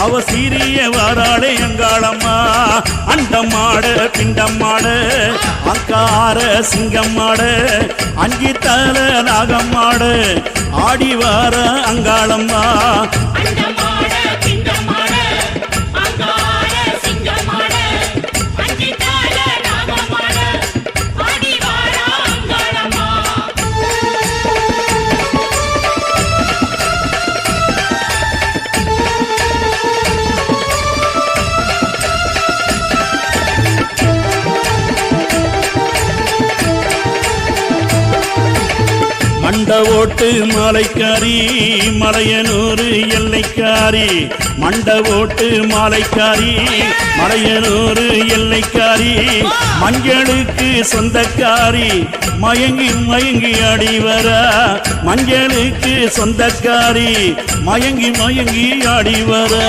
அவ சீரிய வாராளே அங்காளம்மா அண்டம்மாட பிண்டம்மாட அங்கார சிங்கம்மாட அஞ்சி தல நாகம்மாட ஆடி வார அங்காளம்மா மண்ட ஓட்டு மாலைக்காரி மலையனூர் எல்லைக்காரி மண்ட ஓட்டு மாலைக்காரி மலையனூர் எல்லைக்காரி மஞ்சளுக்கு சொந்தக்காரி மயங்கி மயங்கி ஆடி வர மஞ்சளுக்கு சொந்தக்காரி மயங்கி மயங்கி ஆடி வர